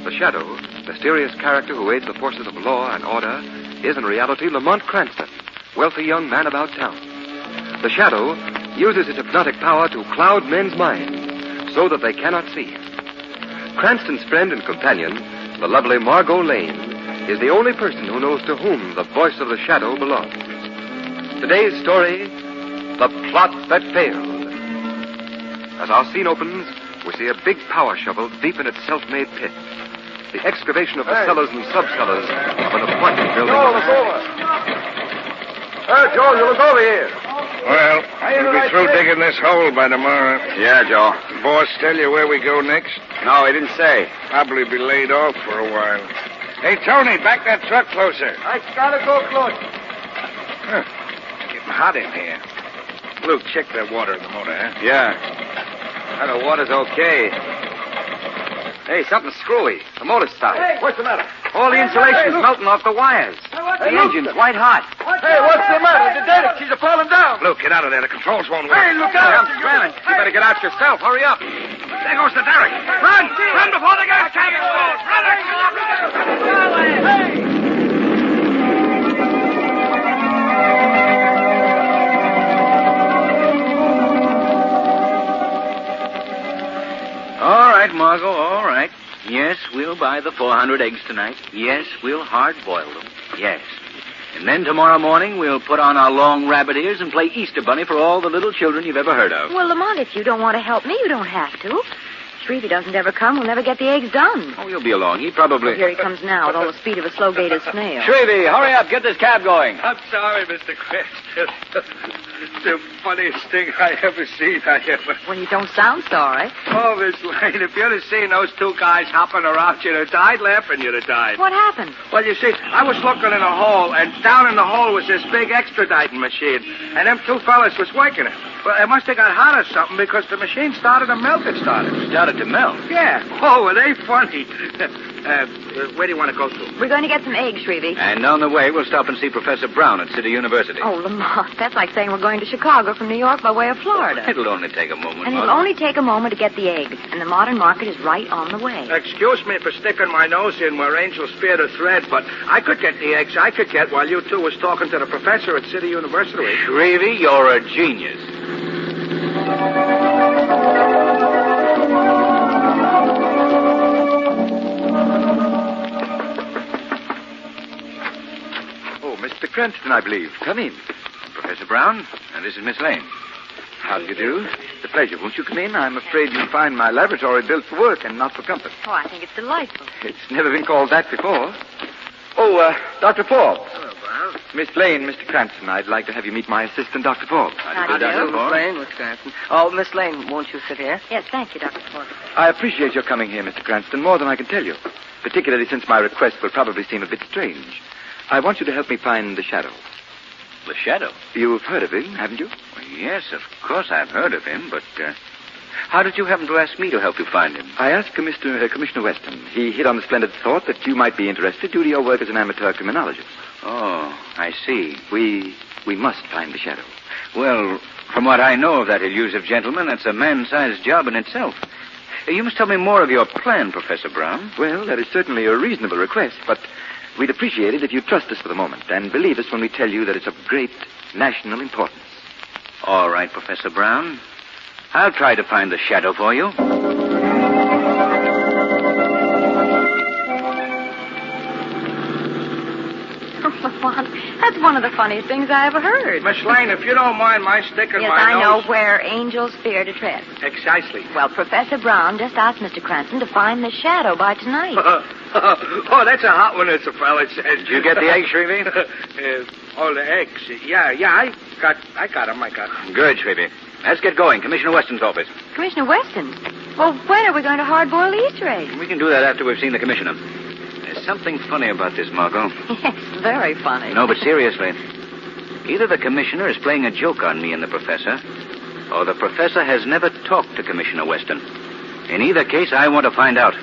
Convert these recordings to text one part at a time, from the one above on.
The Shadow, mysterious character who aids the forces of law and order, is in reality Lamont Cranston, wealthy young man about town. The Shadow uses his hypnotic power to cloud men's minds so that they cannot see him. Cranston's friend and companion, the lovely Margot Lane, is the only person who knows to whom the voice of the Shadow belongs. Today's story, The Plot That Failed. As our scene opens, we see a big power shovel deep in its self-made pit. The excavation of the cellars and sub-cellars of an apartment building. Joe, look over. Joe, you look over here. Well, we'll be through digging this hole by tomorrow. Yeah, Joe. Boss tell you where we go next? No, he didn't say. Probably be laid off for a while. Hey, Tony, back that truck closer. I gotta go close. Huh. Getting hot in here. Luke, check that water in the motor, huh? Yeah. Well, the water's okay. Hey, something's screwy. The motor's stopped. Hey, what's the matter? All the insulation's melting off the wires. The engine's white hot. Hey, what's the matter? The dead, she's falling down. Luke, get out of there. The controls won't work. Hey, look Hey, out. I'm scrambling. You better get out yourself. Hurry up. There goes the derrick. Run! Run before the gas can explodes! All right, Margot, all right. Yes, we'll buy the 400 eggs tonight. Yes, we'll hard-boil them. Yes. And then tomorrow morning we'll put on our long rabbit ears and play Easter Bunny for all the little children you've ever heard of. Well, Lamont, if you don't want to help me, you don't have to. Shrevey doesn't ever come. We'll never get the eggs done. Oh, you'll be along. He probably... Here he comes now with all the speed of a slow-gated snail. Shrevey, hurry up. Get this cab going. I'm sorry, Mr. Cranston. The funniest thing I ever seen, Well, you don't sound sorry. Oh, Miss Lane, if you'd have seen those two guys hopping around, you'd have died laughing, you'd have died. What happened? Well, you see, I was looking in a hole, and down in the hole was this big extraditing machine, and them two fellas was working it. Well, it must have got hot or something because the machine started to melt. It started. Started to melt. Yeah. Oh, are they funny? Where do you want to go to? We're going to get some eggs, Shrevey. And on the way, we'll stop and see Professor Brown at City University. Oh, Lamont, that's like saying we're going to Chicago from New York by way of Florida. It'll only take a moment, And it'll Margot. only take a moment to get the eggs, and the modern market is right on the way. Excuse me for sticking my nose in where angels spear the thread, but I could get the eggs I could get while you two was talking to the professor at City University. Shrevey, you're a genius. Oh, Mr. Cranston, I believe. Come in. Professor Brown, and this is Miss Lane. How do you do? It's a pleasure. Won't you come in? I'm afraid you'll find my laboratory built for work and not for comfort. Oh, I think it's delightful. It's never been called that before. Oh, Dr. Forbes. Hello, Brown. Miss Lane, Mr. Cranston, I'd like to have you meet my assistant, Dr. Forbes. How do you Dr. do? Forbes. Lane, Miss Cranston. Oh, Miss Lane, won't you sit here? Yes, thank you, Dr. Ford. I appreciate your coming here, Mr. Cranston, more than I can tell you, particularly since my request will probably seem a bit strange. I want you to help me find the Shadow. The Shadow? You've heard of him, haven't you? Well, yes, of course I've heard of him, but how did you happen to ask me to help you find him? I asked Commissioner Weston. He hit on the splendid thought that you might be interested due to your work as an amateur criminologist. Oh, I see. We must find the Shadow. Well, from what I know of that elusive gentleman, that's a man-sized job in itself. You must tell me more of your plan, Professor Brown. Well, that is certainly a reasonable request, but we'd appreciate it if you trust us for the moment and believe us when we tell you that it's of great national importance. All right, Professor Brown. I'll try to find the Shadow for you. Lamont, that's one of the funniest things I ever heard. Miss Lane, if you don't mind my sticking Yes, my I nose... know where angels fear to tread. Precisely. Well, Professor Brown just asked Mr. Cranston to find the Shadow by tonight. Oh, that's a hot one, as the fella said. Did you get the eggs, Shrevey? Oh, the eggs. Yeah, I got them. Good, Shrevey. Let's get going. Commissioner Weston's office. Commissioner Weston? Well, when are we going to hard-boil the Easter eggs? We can do that after we've seen the commissioner. There's something funny about this, Margot. Yes, very funny. No, but seriously. Either the commissioner is playing a joke on me and the professor, or the professor has never talked to Commissioner Weston. In either case, I want to find out.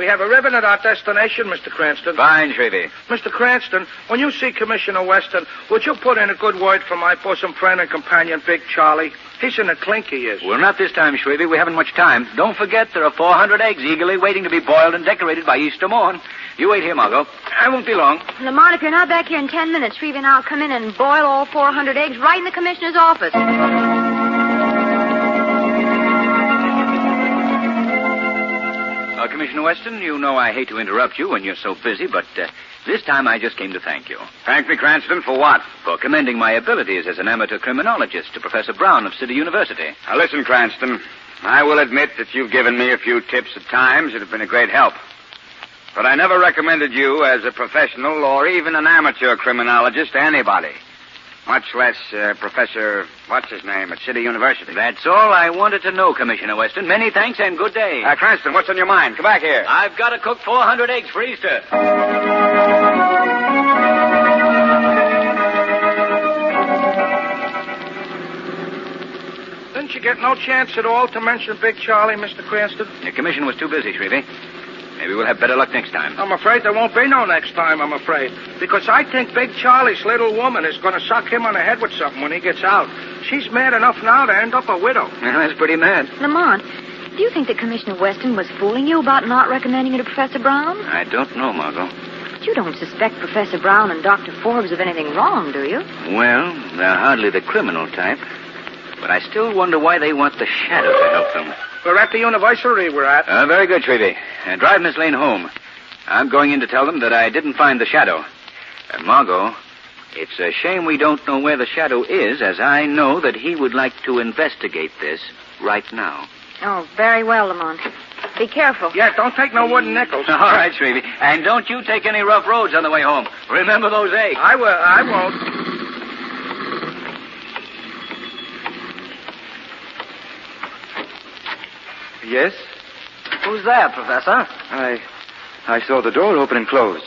We have a ribbon at our destination, Mr. Cranston. Fine, Shrevey. Mr. Cranston, when you see Commissioner Weston, would you put in a good word for my bosom friend and companion, Big Charlie? He's in a clink, he is. Well, not this time, Shrevey. We haven't much time. Don't forget there are 400 eggs eagerly waiting to be boiled and decorated by Easter morn. You wait here, Margot. I won't be long. Lamont, if you're not back here in 10 minutes, Shrevey and I'll come in and boil all 400 eggs right in the commissioner's office. Commissioner Weston, you know I hate to interrupt you when you're so busy, but this time I just came to thank you. Thank me, Cranston, for what? For commending my abilities as an amateur criminologist to Professor Brown of City University. Now, listen, Cranston. I will admit that you've given me a few tips at times that have been a great help. But I never recommended you as a professional or even an amateur criminologist to anybody. Much less Professor, what's his name, at City University. That's all I wanted to know, Commissioner Weston. Many thanks and good day. Cranston, what's on your mind? Come back here. I've got to cook 400 eggs for Easter. Didn't you get no chance at all to mention Big Charlie, Mr. Cranston? The commission was too busy, Shrevey. Maybe we'll have better luck next time. I'm afraid there won't be no next time, I'm afraid. Because I think Big Charlie's little woman is going to suck him on the head with something when he gets out. She's mad enough now to end up a widow. Well, that's pretty mad. Lamont, do you think that Commissioner Weston was fooling you about not recommending you to Professor Brown? I don't know, Margot. You don't suspect Professor Brown and Dr. Forbes of anything wrong, do you? Well, they're hardly the criminal type. But I still wonder why they want the shadow to help them. We're at the university we're at. Very good, Shrevey. Drive Miss Lane home. I'm going in to tell them that I didn't find the shadow. Margot, it's a shame we don't know where the shadow is, as I know that he would like to investigate this right now. Oh, very well, Lamont. Be careful. Yeah, don't take no wooden nickels. All right, Shrevey. And don't you take any rough roads on the way home. Remember those eggs. I will. I won't. Yes? Who's there, Professor? I saw the door open and close.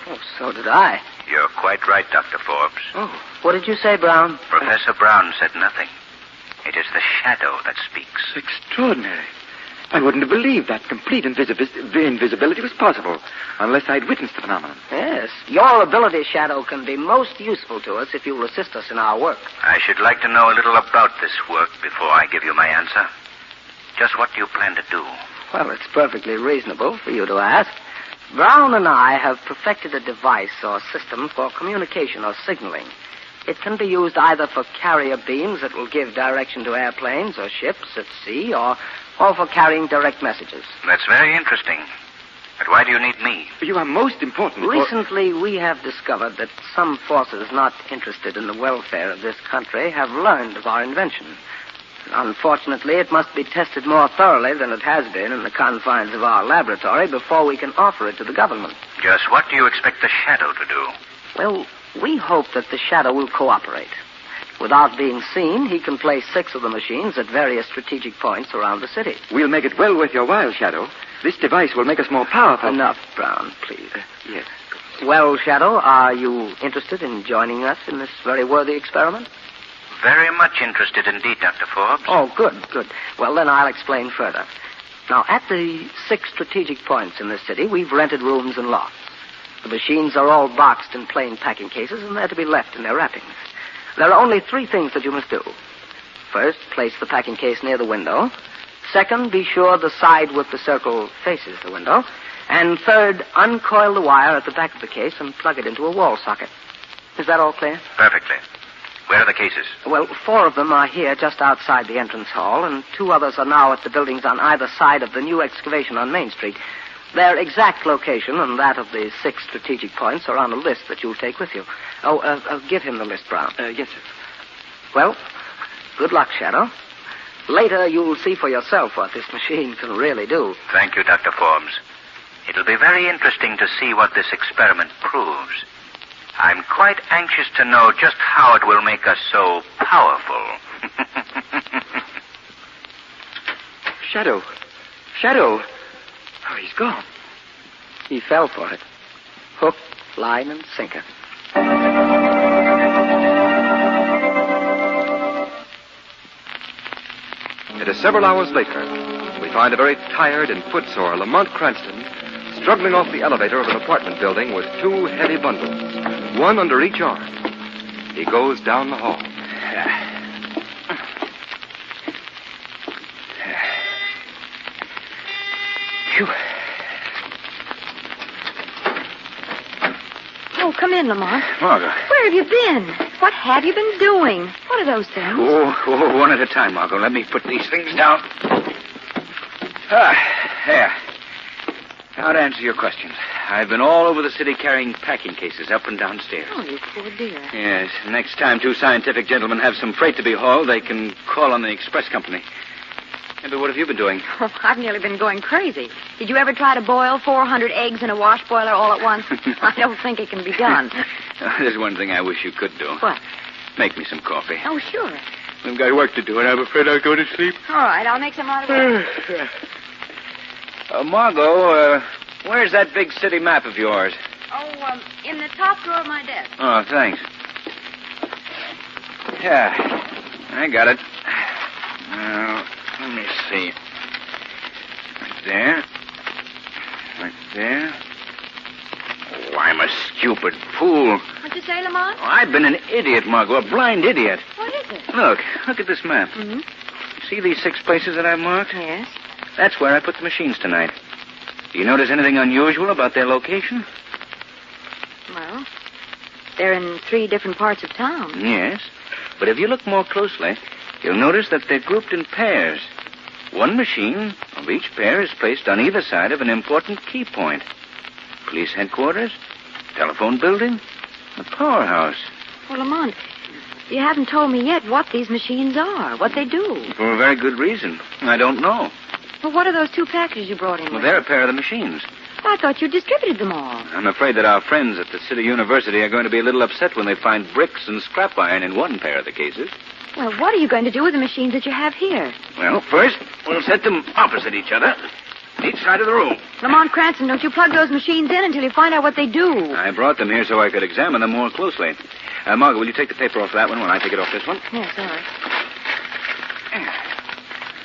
Oh, so did I. You're quite right, Dr. Forbes. Oh, what did you say, Brown? Professor Brown said nothing. It is the shadow that speaks. Extraordinary. I wouldn't have believed that complete invisibility was possible unless I'd witnessed the phenomenon. Yes. Your ability, Shadow, can be most useful to us if you'll assist us in our work. I should like to know a little about this work before I give you my answer. Just what do you plan to do? Well, it's perfectly reasonable for you to ask. Brown and I have perfected a device or system for communication or signaling. It can be used either for carrier beams that will give direction to airplanes or ships at sea, or for carrying direct messages. That's very interesting. But why do you need me? You are most important. Recently, we have discovered that some forces not interested in the welfare of this country have learned of our invention. Unfortunately, it must be tested more thoroughly than it has been in the confines of our laboratory before we can offer it to the government. Just what do you expect the shadow to do? Well, we hope that the shadow will cooperate. Without being seen, he can place 6 of the machines at various strategic points around the city. We'll make it well worth your while, Shadow. This device will make us more powerful. Enough, Brown, please. Yes. Well, Shadow, are you interested in joining us in this very worthy experiment? Very much interested indeed, Dr. Forbes. Oh, good. Well, then I'll explain further. Now, at the 6 strategic points in this city, we've rented rooms and lofts. The machines are all boxed in plain packing cases, and they're to be left in their wrappings. There are only 3 things that you must do. First, place the packing case near the window. Second, be sure the side with the circle faces the window. And third, uncoil the wire at the back of the case and plug it into a wall socket. Is that all clear? Perfectly. Where are the cases? Well, 4 of them are here just outside the entrance hall, and 2 others are now at the buildings on either side of the new excavation on Main Street. Their exact location and that of the 6 strategic points are on a list that you'll take with you. Give him the list, Brown. Yes, sir. Well, good luck, Shadow. Later, you'll see for yourself what this machine can really do. Thank you, Dr. Forbes. It'll be very interesting to see what this experiment proves. I'm quite anxious to know just how it will make us so powerful. Shadow. Oh, he's gone. He fell for it. Hook, line, and sinker. It is several hours later. We find a very tired and footsore Lamont Cranston struggling off the elevator of an apartment building with two heavy bundles, one under each arm. He goes down the hall. Phew. Oh, come in, Lamont. Margot. Where have you been? What have you been doing? What are those things? Oh, one at a time, Margot. Let me put these things down. There. Now to answer your questions. I've been all over the city carrying packing cases up and downstairs. Oh, you poor dear. Yes. Next time two scientific gentlemen have some freight to be hauled, they can call on the express company. Yeah, but what have you been doing? Oh, I've nearly been going crazy. Did you ever try to boil 400 eggs in a wash boiler all at once? I don't think it can be done. There's one thing I wish you could do. What? Make me some coffee. Oh, sure. I've got work to do, and I'm afraid I'll go to sleep. All right, I'll make some right away. Margot, where's that big city map of yours? Oh, in the top drawer of my desk. Oh, thanks. Yeah, I got it. Let me see. Right there. Right there. Oh, I'm a stupid fool. What'd you say, Lamont? Oh, I've been an idiot, Margot, a blind idiot. What is it? Look at this map. Mm-hmm. See these 6 places that I've marked? Yes. That's where I put the machines tonight. Do you notice anything unusual about their location? Well, they're in 3 different parts of town. Yes. But if you look more closely, you'll notice that they're grouped in pairs. One machine of each pair is placed on either side of an important key point. Police headquarters, telephone building, a powerhouse. Well, Lamont, you haven't told me yet what these machines are, what they do. For a very good reason. I don't know. Well, what are those 2 packages you brought in Well, with? they're a pair of the machines. I thought you distributed them all. I'm afraid that our friends at the City University are going to be a little upset when they find bricks and scrap iron in one pair of the cases. Well, what are you going to do with the machines that you have here? Well, first, we'll set them opposite each other, each side of the room. Lamont Cranston, don't you plug those machines in until you find out what they do. I brought them here so I could examine them more closely. Margaret, will you take the paper off that one when I take it off this one? Yes, all right.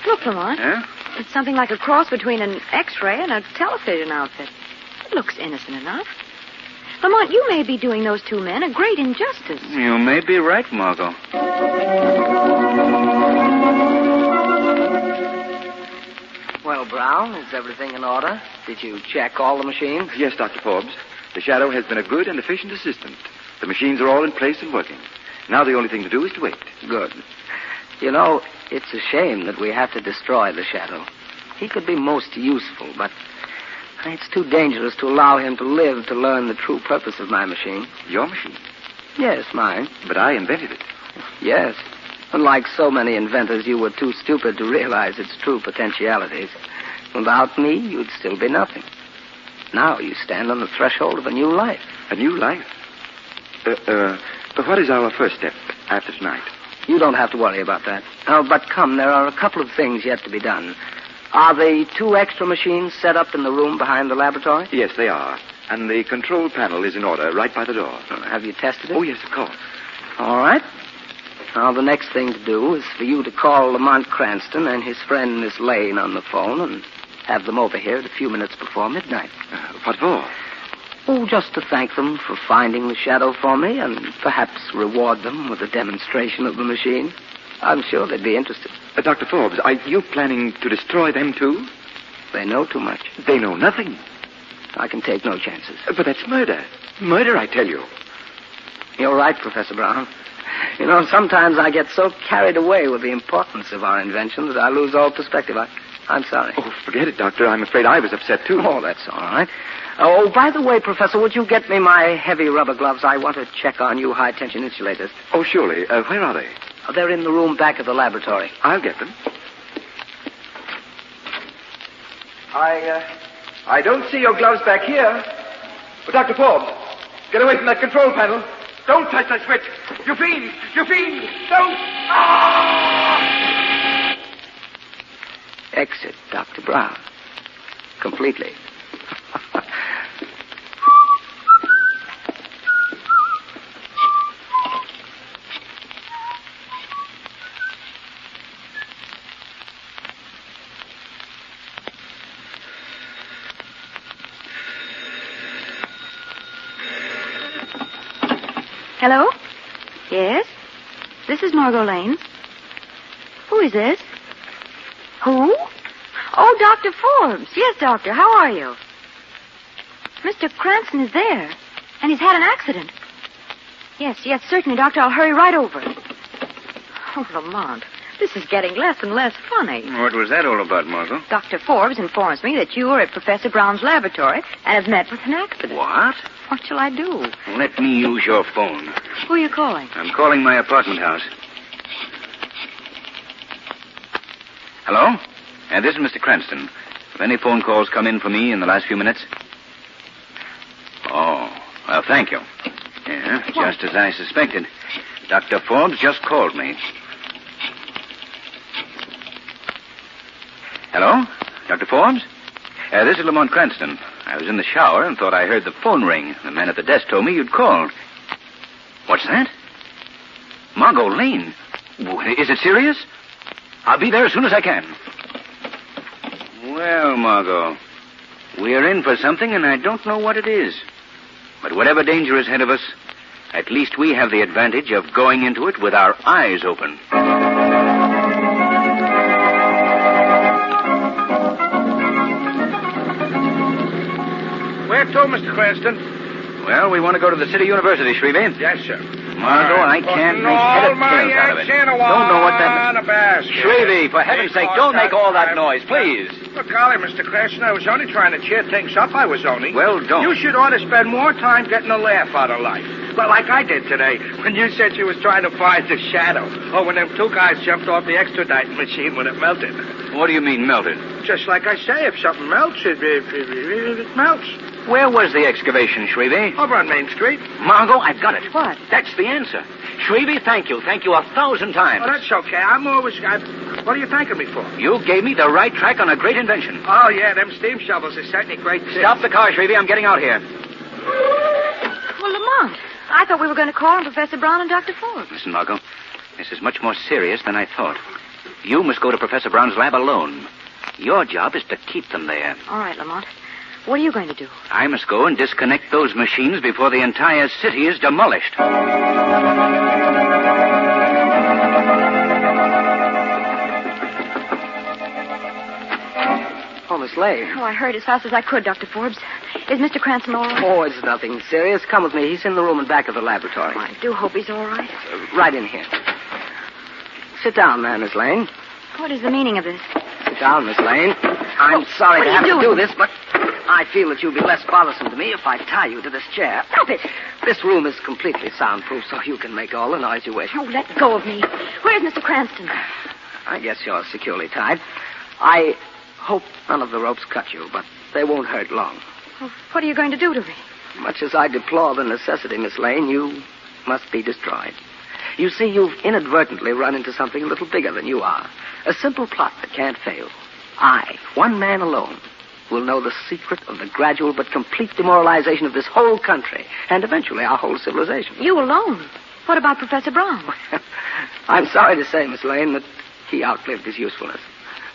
Look, Lamont. Yeah? It's something like a cross between an X-ray and a television outfit. It looks innocent enough. Lamont, you may be doing those 2 men a great injustice. You may be right, Margot. Well, Brown, is everything in order? Did you check all the machines? Yes, Dr. Forbes. The Shadow has been a good and efficient assistant. The machines are all in place and working. Now the only thing to do is to wait. Good. You know, it's a shame that we have to destroy the Shadow. He could be most useful, but it's too dangerous to allow him to live to learn the true purpose of my machine. Your machine? Yes, mine. But I invented it. Yes. Unlike so many inventors, you were too stupid to realize its true potentialities. Without me, you'd still be nothing. Now you stand on the threshold of a new life. A new life? What is our first step after tonight? You don't have to worry about that. But come, there are a couple of things yet to be done. Are the 2 extra machines set up in the room behind the laboratory? Yes, they are. And the control panel is in order right by the door. Have you tested it? Oh, yes, of course. All right. Now, the next thing to do is for you to call Lamont Cranston and his friend Miss Lane on the phone and have them over here at a few minutes before midnight. What for? Oh, just to thank them for finding the Shadow for me and perhaps reward them with a demonstration of the machine. I'm sure they'd be interested. Dr. Forbes, are you planning to destroy them, too? They know too much. They know nothing. I can take no chances. But that's murder. Murder, I tell you. You're right, Professor Brown. You know, sometimes I get so carried away with the importance of our invention that I lose all perspective. I'm sorry. Oh, forget it, Doctor. I'm afraid I was upset, too. Oh, that's all right. Oh, by the way, Professor, would you get me my heavy rubber gloves? I want to check on you high-tension insulators. Oh, surely. Where are they? They're in the room back of the laboratory. I'll get them. I don't see your gloves back here. But Dr. Forbes, get away from that control panel. Don't touch that switch. You fiend! You fiend! Don't! Ah! Exit, Dr. Brown. Completely. Hello? Yes? This is Margot Lane. Who is this? Who? Oh, Dr. Forbes. Yes, doctor. How are you? Mr. Cranston is there, and he's had an accident. Yes, certainly, doctor. I'll hurry right over. Oh, Lamont, this is getting less and less funny. What was that all about, Margot? Dr. Forbes informs me that you are at Professor Brown's laboratory and have met with an accident. What? What shall I do? Let me use your phone. Who are you calling? I'm calling my apartment house. Hello? This is Mr. Cranston. Have any phone calls come in for me in the last few minutes? Oh, well, thank you. Yeah, just as I suspected. Dr. Forbes just called me. Hello? Dr. Forbes? This is Lamont Cranston. I was in the shower and thought I heard the phone ring. The man at the desk told me you'd called. What's that? Margot Lane? Is it serious? I'll be there as soon as I can. Well, Margot, we're in for something, and I don't know what it is. But whatever danger is ahead of us, at least we have the advantage of going into it with our eyes open. Where to, Mr. Cranston? Well, we want to go to the City University, Shrevey. Yes, sir. Margot, I can't make head or tails out of it. Don't know what that means. Shrevey, for heaven's sake, don't make all that noise, please. Look, golly, Mr. Cranston, I was only trying to cheer things up. I was only. Well, don't. You should ought to spend more time getting a laugh out of life. But like I did today, when you said you was trying to find the shadow. Or when them two guys jumped off the extraditing machine when it melted. What do you mean, melted? Just like I say, if something melts, it melts. Where was the excavation, Shrevey? Over on Main Street. Margot, I've got it. What? That's the answer. Shrevey, thank you. Thank you 1,000 times. Oh, that's okay. What are you thanking me for? You gave me the right track on a great invention. Oh, yeah, them steam shovels are certainly great. Stop the car, Shrevey. I'm getting out here. Well, Lamont, I thought we were going to call on Professor Brown and Dr. Forbes. Listen, Margot, this is much more serious than I thought. You must go to Professor Brown's lab alone. Your job is to keep them there. All right, Lamont. What are you going to do? I must go and disconnect those machines before the entire city is demolished. Oh, Miss Lane. Oh, I hurried as fast as I could, Dr. Forbes. Is Mr. Cranston all right? Oh, it's nothing serious. Come with me. He's in the room in back of the laboratory. Oh, I do hope he's all right. Right in here. Sit down there, Miss Lane. What is the meaning of this? Sit down, Miss Lane. I'm sorry what to are have you to doing? do this, but I feel that you'll be less bothersome to me if I tie you to this chair. Stop it. This room is completely soundproof, so you can make all the noise you wish. Oh, let go of me. Where's Mr. Cranston? I guess you're securely tied. I hope none of the ropes cut you, but they won't hurt long. Well, what are you going to do to me? Much as I deplore the necessity, Miss Lane, you must be destroyed. You see, you've inadvertently run into something a little bigger than you are. A simple plot that can't fail. I, one man alone, will know the secret of the gradual but complete demoralization of this whole country, and eventually our whole civilization. You alone. What about Professor Brown? I'm sorry to say, Miss Lane, that he outlived his usefulness.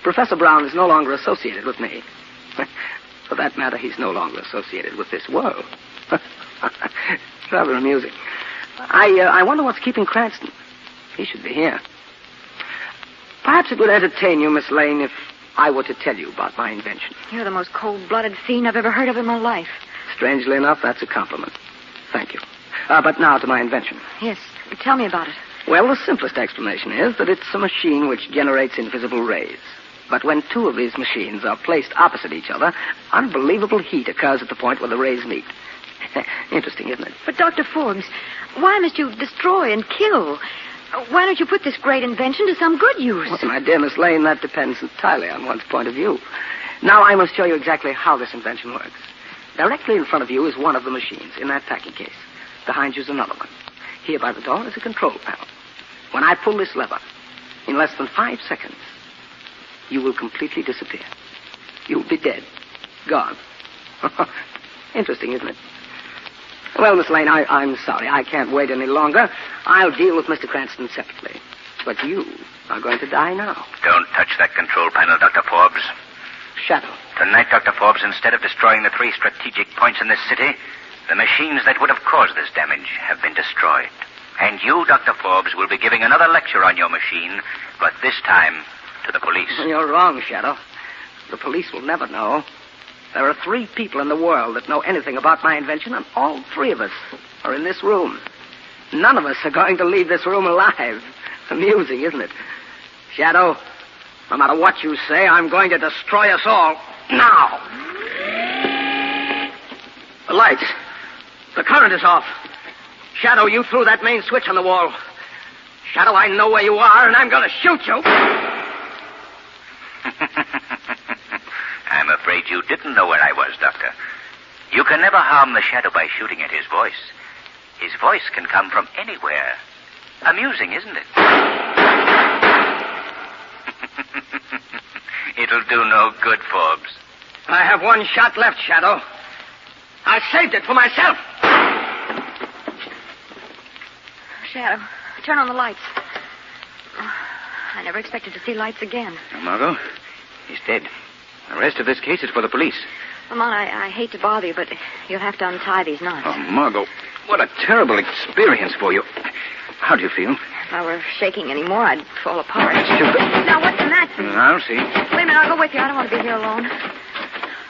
Professor Brown is no longer associated with me. For that matter, he's no longer associated with this world. Rather amusing. I wonder what's keeping Cranston. He should be here. Perhaps it would entertain you, Miss Lane, if I were to tell you about my invention. You're the most cold-blooded fiend I've ever heard of in my life. Strangely enough, that's a compliment. Thank you. But now to my invention. Yes, tell me about it. Well, the simplest explanation is that it's a machine which generates invisible rays. But when two of these machines are placed opposite each other, unbelievable heat occurs at the point where the rays meet. Interesting, isn't it? But, Dr. Forbes, why must you destroy and kill? Why don't you put this great invention to some good use? Well, my dear Miss Lane, that depends entirely on one's point of view. Now I must show you exactly how this invention works. Directly in front of you is one of the machines in that packing case. Behind you is another one. Here by the door is a control panel. When I pull this lever, in less than 5 seconds, you will completely disappear. You'll be dead. Gone. Interesting, isn't it? Well, Miss Lane, I'm sorry. I can't wait any longer. I'll deal with Mr. Cranston separately. But you are going to die now. Don't touch that control panel, Dr. Forbes. Shadow. Tonight, Dr. Forbes, instead of destroying the 3 strategic points in this city, The machines that would have caused this damage have been destroyed. And you, Dr. Forbes, will be giving another lecture on your machine, but this time to the police. You're wrong, Shadow. The police will never know. There are 3 people in the world that know anything about my invention, and all 3 of us are in this room. None of us are going to leave this room alive. Amusing, isn't it? Shadow, no matter what you say, I'm going to destroy us all. Now! The lights. The current is off. Shadow, you threw that main switch on the wall. Shadow, I know where you are, and I'm going to shoot you. I'm afraid you didn't know where I was, Doctor. You can never harm the Shadow by shooting at his voice. His voice can come from anywhere. Amusing, isn't it? It'll do no good, Forbes. I have 1 shot left, Shadow. I saved it for myself. Shadow, turn on the lights. Oh, I never expected to see lights again. Now, Margot, he's dead. The rest of this case is for the police. Lamont, I hate to bother you, but you'll have to untie these knots. Oh, Margot, what a terrible experience for you. How do you feel? If I were shaking any more, I'd fall apart. Stupid. Now, what's the matter? I'll see. Wait a minute, I'll go with you. I don't want to be here alone.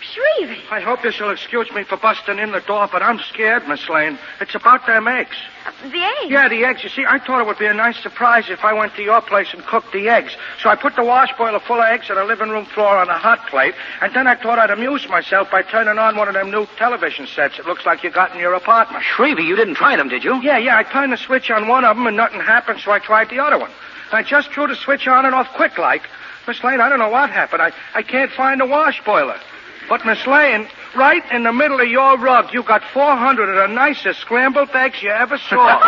Shrevey. I hope this will excuse me for busting in the door, but I'm scared, Miss Lane. It's about them eggs. The eggs? Yeah, the eggs. You see, I thought it would be a nice surprise if I went to your place and cooked the eggs. So I put the wash boiler full of eggs on the living room floor on a hot plate, and then I thought I'd amuse myself by turning on one of them new television sets it looks like you got in your apartment. Shrevey, you didn't try them, did you? Yeah, I turned the switch on one of them and nothing happened, so I tried the other one. I just threw the switch on and off quick like. Miss Lane, I don't know what happened. I can't find the wash boiler. But, Miss Lane, right in the middle of your rug, you got 400 of the nicest scrambled eggs you ever saw.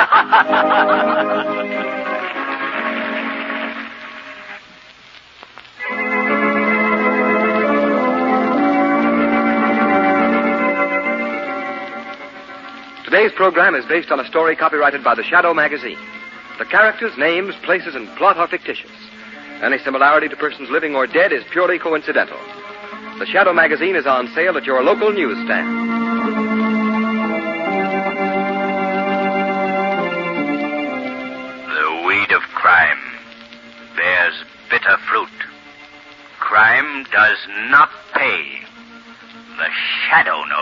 Today's program is based on a story copyrighted by the Shadow magazine. The characters, names, places, and plot are fictitious. Any similarity to persons living or dead is purely coincidental. The Shadow magazine is on sale at your local newsstand. The weed of crime bears bitter fruit. Crime does not pay. The Shadow knows.